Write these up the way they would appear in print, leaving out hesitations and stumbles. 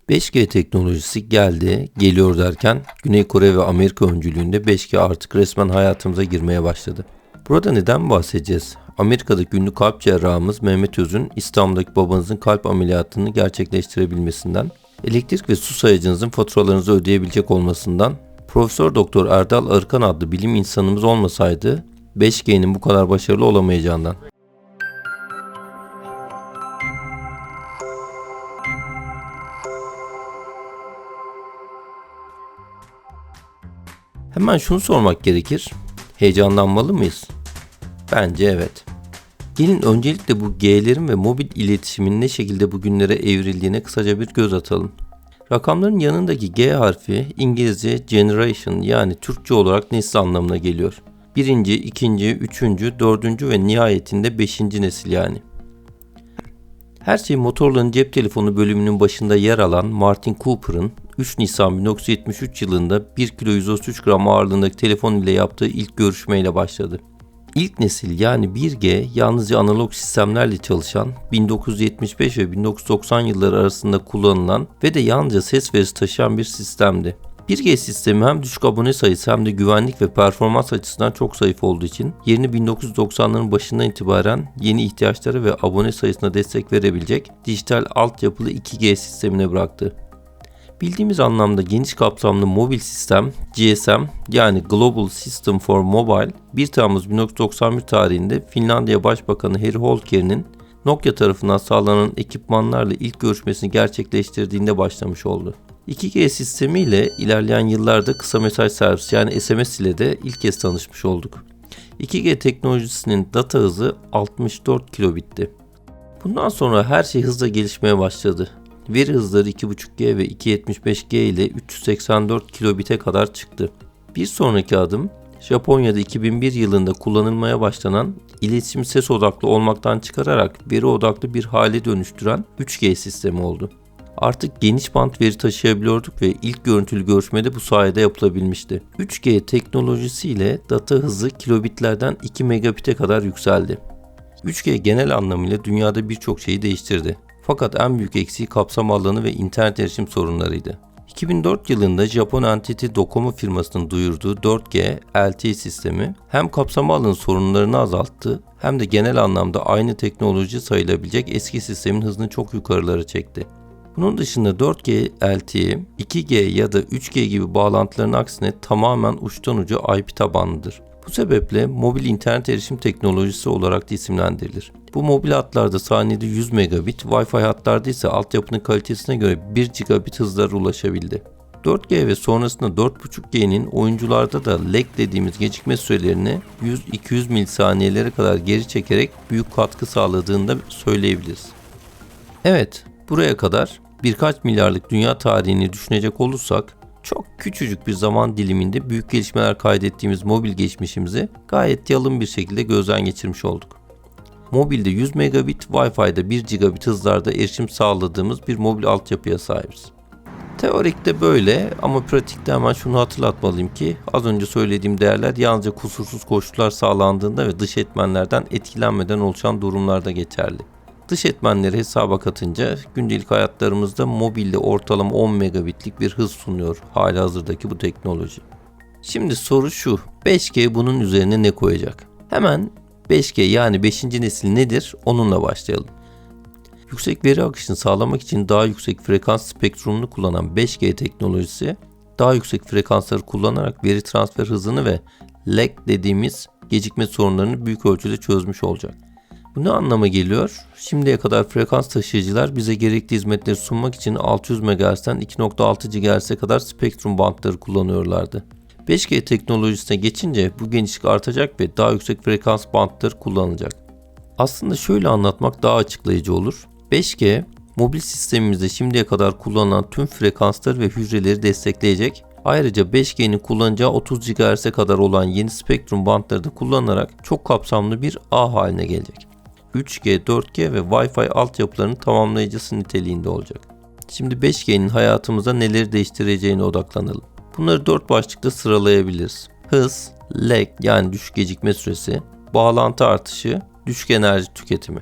5G teknolojisi geldi, geliyor derken Güney Kore ve Amerika öncülüğünde 5G artık resmen hayatımıza girmeye başladı. Burada neden bahsedeceğiz? Amerika'daki ünlü kalp cerrahımız Mehmet Öz'ün İstanbul'daki babanızın kalp ameliyatını gerçekleştirebilmesinden, elektrik ve su sayacınızın faturalarınızı ödeyebilecek olmasından, Profesör Doktor Erdal Arıkan adlı bilim insanımız olmasaydı 5G'nin bu kadar başarılı olamayacağından. Hemen şunu sormak gerekir. Heyecanlanmalı mıyız? Bence evet. Gelin öncelikle bu G'lerin ve mobil iletişimin ne şekilde bugünlere evrildiğine kısaca bir göz atalım. Rakamların yanındaki G harfi İngilizce generation yani Türkçe olarak nesil anlamına geliyor. Birinci, ikinci, üçüncü, dördüncü ve nihayetinde beşinci nesil yani. Her şey Motorola'nın cep telefonu bölümünün başında yer alan Martin Cooper'ın 3 Nisan 1973 yılında 1 kilo 133 gram ağırlığındaki telefon ile yaptığı ilk görüşmeyle başladı. İlk nesil yani 1G yalnızca analog sistemlerle çalışan 1975 ve 1990 yılları arasında kullanılan ve de yalnızca ses verisi taşıyan bir sistemdi. 1G sistemi hem düşük abone sayısı hem de güvenlik ve performans açısından çok zayıf olduğu için yerini 1990'ların başından itibaren yeni ihtiyaçlara ve abone sayısına destek verebilecek dijital altyapılı 2G sistemine bıraktı. Bildiğimiz anlamda geniş kapsamlı mobil sistem GSM yani Global System for Mobile 1 Temmuz 1991 tarihinde Finlandiya Başbakanı Harry Holker'in Nokia tarafından sağlanan ekipmanlarla ilk görüşmesini gerçekleştirdiğinde başlamış oldu. 2G sistemi ile ilerleyen yıllarda kısa mesaj servisi yani SMS ile de ilk kez tanışmış olduk. 2G teknolojisinin data hızı 64 kilobitti. Bundan sonra her şey hızla gelişmeye başladı. Veri hızları 2.5G ve 2.75G ile 384 kilobite kadar çıktı. Bir sonraki adım Japonya'da 2001 yılında kullanılmaya başlanan iletişim ses odaklı olmaktan çıkararak veri odaklı bir hale dönüştüren 3G sistemi oldu. Artık geniş bant veri taşıyabiliyorduk ve ilk görüntülü görüşme de bu sayede yapılabilmişti. 3G teknolojisiyle data hızı kilobitlerden 2 megabite kadar yükseldi. 3G genel anlamıyla dünyada birçok şeyi değiştirdi. Fakat en büyük eksiği kapsam alanı ve internet erişim sorunlarıydı. 2004 yılında Japon NTT Docomo firmasının duyurduğu 4G LTE sistemi hem kapsam alanı sorunlarını azalttı hem de genel anlamda aynı teknoloji sayılabilecek eski sistemin hızını çok yukarılara çekti. Bunun dışında 4G LTE, 2G ya da 3G gibi bağlantıların aksine tamamen uçtan uca IP tabanlıdır. Bu sebeple mobil internet erişim teknolojisi olarak da isimlendirilir. Bu mobil hatlarda saniyede 100 megabit, Wi-Fi hatlarda ise altyapının kalitesine göre 1 gigabit hızlara ulaşabildi. 4G ve sonrasında 4.5G'nin oyuncularda da lag dediğimiz gecikme sürelerini 100-200 milisaniyelere kadar geri çekerek büyük katkı sağladığını da söyleyebiliriz. Evet, buraya kadar birkaç milyarlık dünya tarihini düşünecek olursak, çok küçücük bir zaman diliminde büyük gelişmeler kaydettiğimiz mobil geçmişimizi gayet yalın bir şekilde gözden geçirmiş olduk. Mobilde 100 megabit, Wi-Fi'de 1 gigabit hızlarda erişim sağladığımız bir mobil altyapıya sahibiz. Teorikte böyle ama pratikte hemen şunu hatırlatmalıyım ki az önce söylediğim değerler yalnızca kusursuz koşullar sağlandığında ve dış etmenlerden etkilenmeden oluşan durumlarda geçerli. Dış etmenleri hesaba katınca gündelik hayatlarımızda mobilde ortalama 10 megabitlik bir hız sunuyor halihazırdaki bu teknoloji. Şimdi soru şu, 5G bunun üzerine ne koyacak? Hemen 5G yani 5. nesil nedir onunla başlayalım. Yüksek veri akışını sağlamak için daha yüksek frekans spektrumunu kullanan 5G teknolojisi, daha yüksek frekansları kullanarak veri transfer hızını ve lag dediğimiz gecikme sorunlarını büyük ölçüde çözmüş olacak. Bu ne anlama geliyor? Şimdiye kadar frekans taşıyıcılar bize gerekli hizmetleri sunmak için 600 MHz'den 2.6 GHz'e kadar spektrum bantları kullanıyorlardı. 5G teknolojisine geçince bu genişlik artacak ve daha yüksek frekans bantları kullanılacak. Aslında şöyle anlatmak daha açıklayıcı olur. 5G, mobil sistemimizde şimdiye kadar kullanılan tüm frekansları ve hücreleri destekleyecek. Ayrıca 5G'nin kullanacağı 30 GHz'e kadar olan yeni spektrum bantları da kullanarak çok kapsamlı bir ağ haline gelecek. 3G, 4G ve Wi-Fi altyapılarının tamamlayıcısı niteliğinde olacak. Şimdi 5G'nin hayatımıza neleri değiştireceğine odaklanalım. Bunları 4 başlıkta sıralayabiliriz. Hız, lag yani düşük gecikme süresi, bağlantı artışı, düşük enerji tüketimi.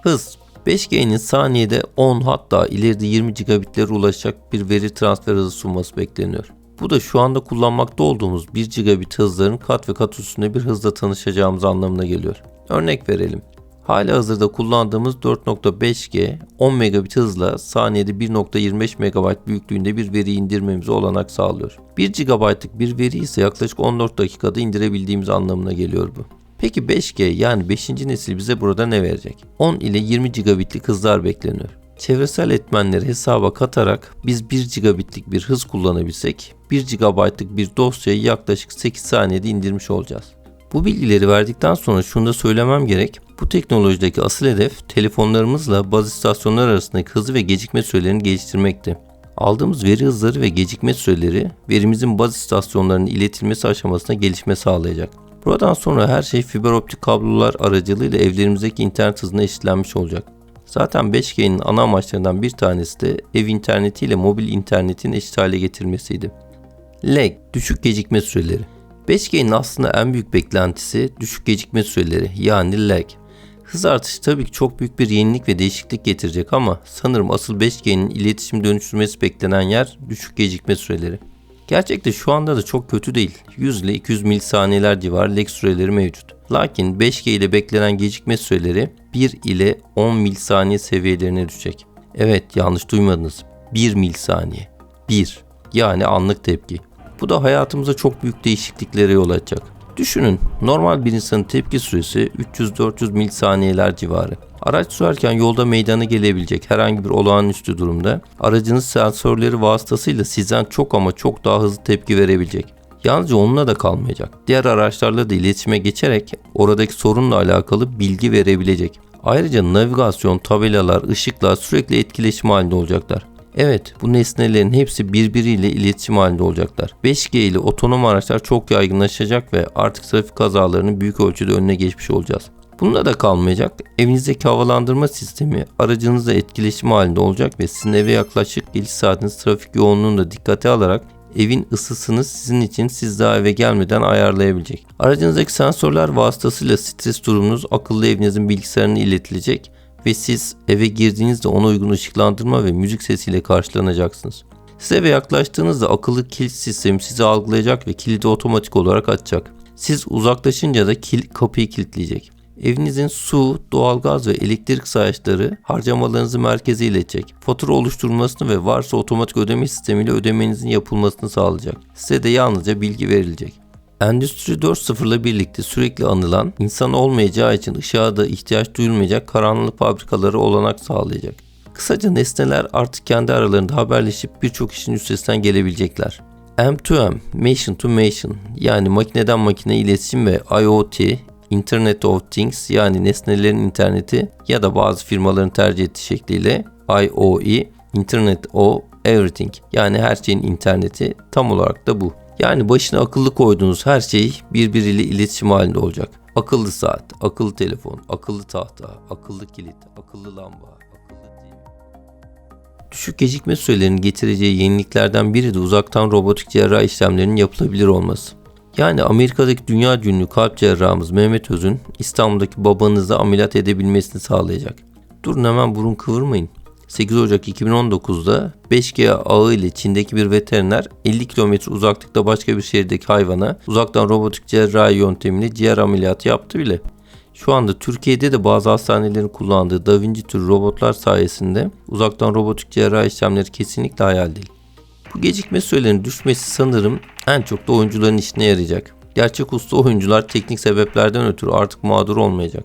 Hız, 5G'nin saniyede 10 hatta ileride 20 gigabitlere ulaşacak bir veri transfer hızı sunması bekleniyor. Bu da şu anda kullanmakta olduğumuz 1 gigabit hızların kat ve kat üstünde bir hızla tanışacağımız anlamına geliyor. Örnek verelim. Halihazırda kullandığımız 4.5G 10 megabit hızla saniyede 1.25 MB büyüklüğünde bir veri indirmemize olanak sağlıyor. 1 GB'lık bir veri ise yaklaşık 14 dakikada indirebildiğimiz anlamına geliyor bu. Peki 5G yani 5. nesil bize burada ne verecek? 10 ile 20 gigabitlik hızlar bekleniyor. Çevresel etmenleri hesaba katarak biz 1 gigabitlik bir hız kullanabilsek 1 GB'lık bir dosyayı yaklaşık 8 saniyede indirmiş olacağız. Bu bilgileri verdikten sonra şunu da söylemem gerek. Bu teknolojideki asıl hedef telefonlarımızla baz istasyonlar arasındaki hızı ve gecikme sürelerini geliştirmekti. Aldığımız veri hızları ve gecikme süreleri verimizin baz istasyonlarının iletilmesi aşamasına gelişme sağlayacak. Buradan sonra her şey fiber optik kablolar aracılığıyla evlerimizdeki internet hızına eşitlenmiş olacak. Zaten 5G'nin ana amaçlarından bir tanesi de ev interneti ile mobil internetin eşit hale getirilmesiydi. Lag, düşük gecikme süreleri. 5G'nin aslında en büyük beklentisi düşük gecikme süreleri yani lag. Hız artışı tabii ki çok büyük bir yenilik ve değişiklik getirecek ama sanırım asıl 5G'nin iletişim dönüştürmesi beklenen yer düşük gecikme süreleri. Gerçekte şu anda da çok kötü değil. 100 ile 200 milisaniyeler civarı lag süreleri mevcut. Lakin 5G ile beklenen gecikme süreleri 1 ile 10 milisaniye seviyelerine düşecek. Evet, yanlış duymadınız. 1 milisaniye. 1 yani anlık tepki. Bu da hayatımıza çok büyük değişikliklere yol açacak. Düşünün, normal bir insanın tepki süresi 300-400 milisaniyeler civarı. Araç sürerken yolda meydana gelebilecek herhangi bir olağanüstü durumda aracınız sensörleri vasıtasıyla sizden çok ama çok daha hızlı tepki verebilecek. Yalnızca onunla da kalmayacak. Diğer araçlarla da iletişime geçerek oradaki sorunla alakalı bilgi verebilecek. Ayrıca navigasyon, tabelalar, ışıklar sürekli etkileşim halinde olacaklar. Evet, bu nesnelerin hepsi birbiriyle iletişim halinde olacaklar. 5G ile otonom araçlar çok yaygınlaşacak ve artık trafik kazalarının büyük ölçüde önüne geçmiş olacağız. Bununla da kalmayacak. Evinizdeki havalandırma sistemi aracınızla etkileşim halinde olacak ve sizin eve yaklaşık geliş saatiniz trafik yoğunluğunu da dikkate alarak evin ısısını sizin için siz daha eve gelmeden ayarlayabilecek. Aracınızdaki sensörler vasıtasıyla stres durumunuz akıllı evinizin bilgisayarına iletilecek ve siz eve girdiğinizde ona uygun ışıklandırma ve müzik sesiyle karşılanacaksınız. Siz eve yaklaştığınızda akıllı kilit sistemi sizi algılayacak ve kilidi otomatik olarak açacak. Siz uzaklaşınca da kapıyı kilitleyecek. Evinizin su, doğalgaz ve elektrik sayaçları harcamalarınızı merkeze iletecek. Fatura oluşturulmasını ve varsa otomatik ödeme sistemiyle ödemenizin yapılmasını sağlayacak. Size de yalnızca bilgi verilecek. Endüstri 4.0 ile birlikte sürekli anılan, insan olmayacağı için ışığa da ihtiyaç duyulmayacak karanlık fabrikalara olanak sağlayacak. Kısaca nesneler artık kendi aralarında haberleşip birçok işin üstesinden gelebilecekler. M2M, Machine to Machine yani makineden makine iletişim ve IoT, Internet of Things yani nesnelerin interneti ya da bazı firmaların tercih ettiği şekliyle IoE, Internet of Everything yani her şeyin interneti tam olarak da bu. Yani başına akıllı koyduğunuz her şey birbiriyle iletişim halinde olacak. Akıllı saat, akıllı telefon, akıllı tahta, akıllı kilit, akıllı lamba, akıllı TV. Düşük gecikme sürelerinin getireceği yeniliklerden biri de uzaktan robotik cerrahi işlemlerinin yapılabilir olması. Yani Amerika'daki dünya ünlü kalp cerrahımız Mehmet Öz'ün İstanbul'daki babanızı ameliyat edebilmesini sağlayacak. Durun hemen burun kıvırmayın. 8 Ocak 2019'da 5G ağı ile Çin'deki bir veteriner 50 kilometre uzaklıkta başka bir şehirdeki hayvana uzaktan robotik cerrahi yöntemiyle ciğer ameliyatı yaptı bile. Şu anda Türkiye'de de bazı hastanelerin kullandığı Da Vinci türü robotlar sayesinde uzaktan robotik cerrahi işlemleri kesinlikle hayal değil. Bu gecikme sürelerinin düşmesi sanırım en çok da oyuncuların işine yarayacak. Gerçek usta oyuncular teknik sebeplerden ötürü artık mağdur olmayacak.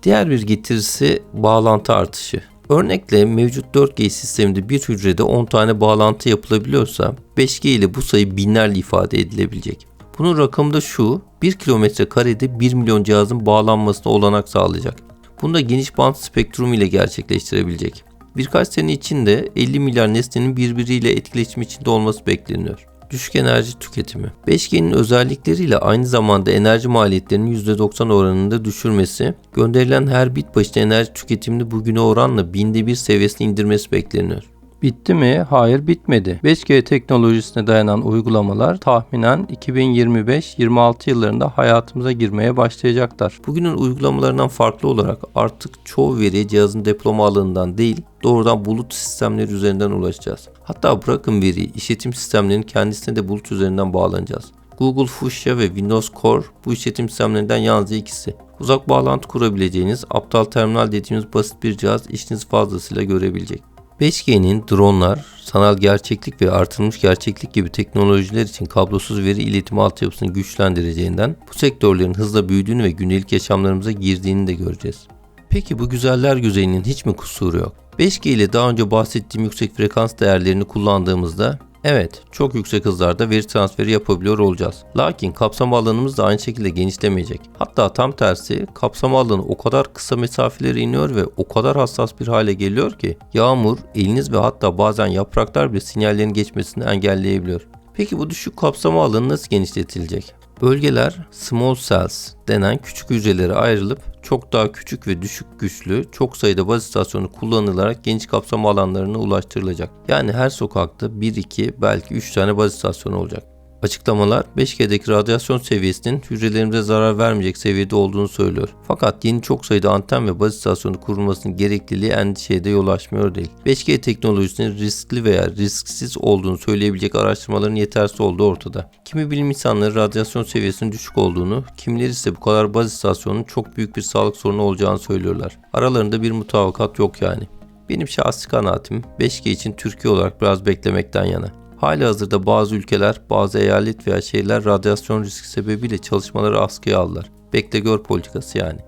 Diğer bir getirisi bağlantı artışı. Örnekle mevcut 4G sisteminde bir hücrede 10 tane bağlantı yapılabiliyorsa 5G ile bu sayı binlerle ifade edilebilecek. Bunun rakamı da şu, 1 kilometre karede 1 milyon cihazın bağlanmasına olanak sağlayacak. Bunu da geniş band spektrum ile gerçekleştirebilecek. Birkaç sene içinde 50 milyar nesnenin birbiriyle etkileşim içinde olması bekleniyor. Düşük enerji tüketimi. 5G'nin özellikleriyle aynı zamanda enerji maliyetlerinin %90 oranında düşürmesi, gönderilen her bit başına enerji tüketimini bugüne oranla 1/1000 seviyesine indirmesi bekleniyor. Bitti mi? Hayır, bitmedi. 5G teknolojisine dayanan uygulamalar tahminen 2025-26 yıllarında hayatımıza girmeye başlayacaklar. Bugünün uygulamalarından farklı olarak artık çoğu veri cihazın depolama alanından değil, doğrudan bulut sistemleri üzerinden ulaşacağız. Hatta bırakın veriyi, işletim sistemlerinin kendisine de bulut üzerinden bağlanacağız. Google Fuchsia ve Windows Core bu işletim sistemlerinden yalnızca ikisi. Uzak bağlantı kurabileceğiniz, aptal terminal dediğimiz basit bir cihaz işinizi fazlasıyla görebilecek. 5G'nin dronlar, sanal gerçeklik ve artırılmış gerçeklik gibi teknolojiler için kablosuz veri iletimi altyapısını güçlendireceğinden bu sektörlerin hızla büyüdüğünü ve gündelik yaşamlarımıza girdiğini de göreceğiz. Peki bu güzeller güzelinin hiç mi kusuru yok? 5G ile daha önce bahsettiğim yüksek frekans değerlerini kullandığımızda evet, çok yüksek hızlarda veri transferi yapabiliyor olacağız. Lakin kapsama alanımız da aynı şekilde genişlemeyecek. Hatta tam tersi, kapsama alanı o kadar kısa mesafelere iniyor ve o kadar hassas bir hale geliyor ki yağmur, eliniz ve hatta bazen yapraklar bile sinyallerin geçmesini engelleyebiliyor. Peki bu düşük kapsama alanı nasıl genişletilecek? Bölgeler small cells denen küçük hücrelere ayrılıp çok daha küçük ve düşük güçlü çok sayıda baz istasyonu kullanılarak geniş kapsama alanlarına ulaştırılacak. Yani her sokakta 1-2 belki 3 tane baz istasyonu olacak. Açıklamalar 5G'deki radyasyon seviyesinin hücrelerimize zarar vermeyecek seviyede olduğunu söylüyor. Fakat yeni çok sayıda anten ve baz istasyonu kurulmasının gerekliliği endişeye de yol açmıyor değil. 5G teknolojisinin riskli veya risksiz olduğunu söyleyebilecek araştırmaların yetersiz olduğu ortada. Kimi bilim insanları radyasyon seviyesinin düşük olduğunu, kimileri ise bu kadar baz istasyonunun çok büyük bir sağlık sorunu olacağını söylüyorlar. Aralarında bir mutabakat yok yani. Benim şahsi kanaatim 5G için Türkiye olarak biraz beklemekten yana. Halihazırda bazı ülkeler, bazı eyalet veya şehirler radyasyon riski sebebiyle çalışmaları askıya aldılar. Bekle gör politikası yani.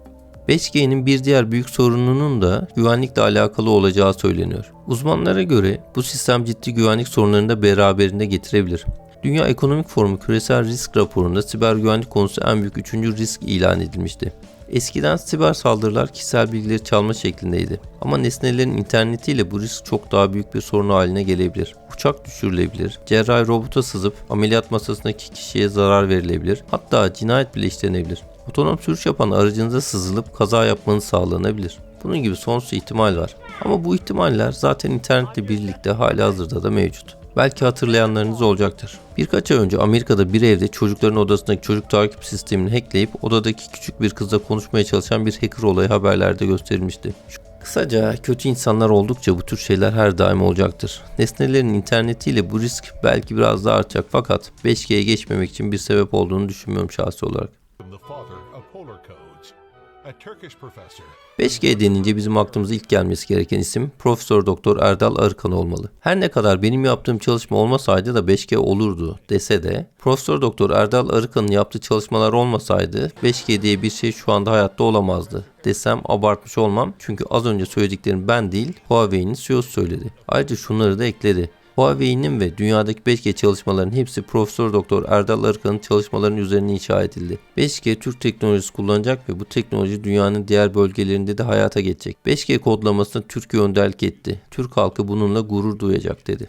5G'nin bir diğer büyük sorununun da güvenlikle alakalı olacağı söyleniyor. Uzmanlara göre bu sistem ciddi güvenlik sorunlarını da beraberinde getirebilir. Dünya Ekonomik Forumu küresel risk raporunda siber güvenlik konusu en büyük 3. risk ilan edilmişti. Eskiden siber saldırılar kişisel bilgileri çalma şeklindeydi. Ama nesnelerin internetiyle bu risk çok daha büyük bir sorun haline gelebilir. Uçak düşürülebilir, cerrahi robota sızıp ameliyat masasındaki kişiye zarar verilebilir, hatta cinayet bile işlenebilir. Otonom sürüş yapan aracınıza sızılıp kaza yapmanız sağlanabilir. Bunun gibi sonsuz ihtimal var. Ama bu ihtimaller zaten internetle birlikte halihazırda da mevcut. Belki hatırlayanlarınız olacaktır. Birkaç ay önce Amerika'da bir evde çocukların odasındaki çocuk takip sistemini hackleyip odadaki küçük bir kızla konuşmaya çalışan bir hacker olayı haberlerde gösterilmişti. Kısaca kötü insanlar oldukça bu tür şeyler her daim olacaktır. Nesnelerin internetiyle bu risk belki biraz daha artacak fakat 5G'ye geçmemek için bir sebep olduğunu düşünmüyorum şahsi olarak. 5G denince bizim aklımıza ilk gelmesi gereken isim Profesör Doktor Erdal Arıkan olmalı. Her ne kadar benim yaptığım çalışma olmasaydı da 5G olurdu dese de Profesör Doktor Erdal Arıkan'ın yaptığı çalışmalar olmasaydı 5G diye bir şey şu anda hayatta olamazdı desem abartmış olmam. Çünkü az önce söylediklerim ben değil Huawei'nin CEO'su söyledi. Ayrıca şunları da ekledi. Huawei'nin ve dünyadaki 5G çalışmalarının hepsi Profesör Doktor Erdal Arıkan'ın çalışmalarının üzerine inşa edildi. 5G Türk teknolojisi kullanacak ve bu teknoloji dünyanın diğer bölgelerinde de hayata geçecek. 5G kodlamasına Türkiye önderlik etti. Türk halkı bununla gurur duyacak dedi.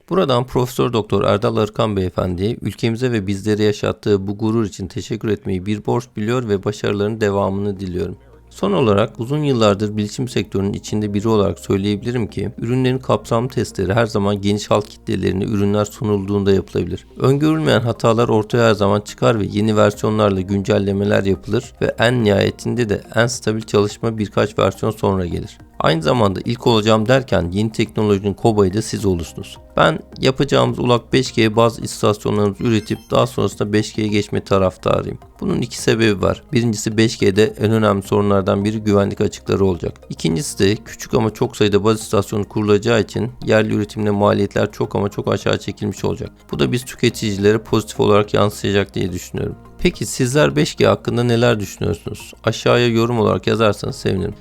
Buradan Profesör Doktor Erdal Arıkan Beyefendi'ye ülkemize ve bizlere yaşattığı bu gurur için teşekkür etmeyi bir borç biliyor ve başarılarının devamını diliyorum. Son olarak uzun yıllardır bilişim sektörünün içinde biri olarak söyleyebilirim ki ürünlerin kapsamlı testleri her zaman geniş halk kitlelerine ürünler sunulduğunda yapılabilir. Öngörülmeyen hatalar ortaya her zaman çıkar ve yeni versiyonlarla güncellemeler yapılır ve en nihayetinde de en stabil çalışma birkaç versiyon sonra gelir. Aynı zamanda ilk olacağım derken yeni teknolojinin kobayı da siz olursunuz. Ben yapacağımız ulak 5G bazı istasyonlarımızı üretip daha sonrasında 5G'ye geçme taraftarıyım. Bunun iki sebebi var. Birincisi 5G'de en önemli sorunlardan biri güvenlik açıkları olacak. İkincisi de küçük ama çok sayıda baz istasyonu kurulacağı için yerli üretimle maliyetler çok ama çok aşağı çekilmiş olacak. Bu da biz tüketicilere pozitif olarak yansıyacak diye düşünüyorum. Peki sizler 5G hakkında neler düşünüyorsunuz? Aşağıya yorum olarak yazarsanız sevinirim.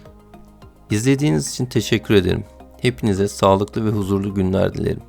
İzlediğiniz için teşekkür ederim. Hepinize sağlıklı ve huzurlu günler dilerim.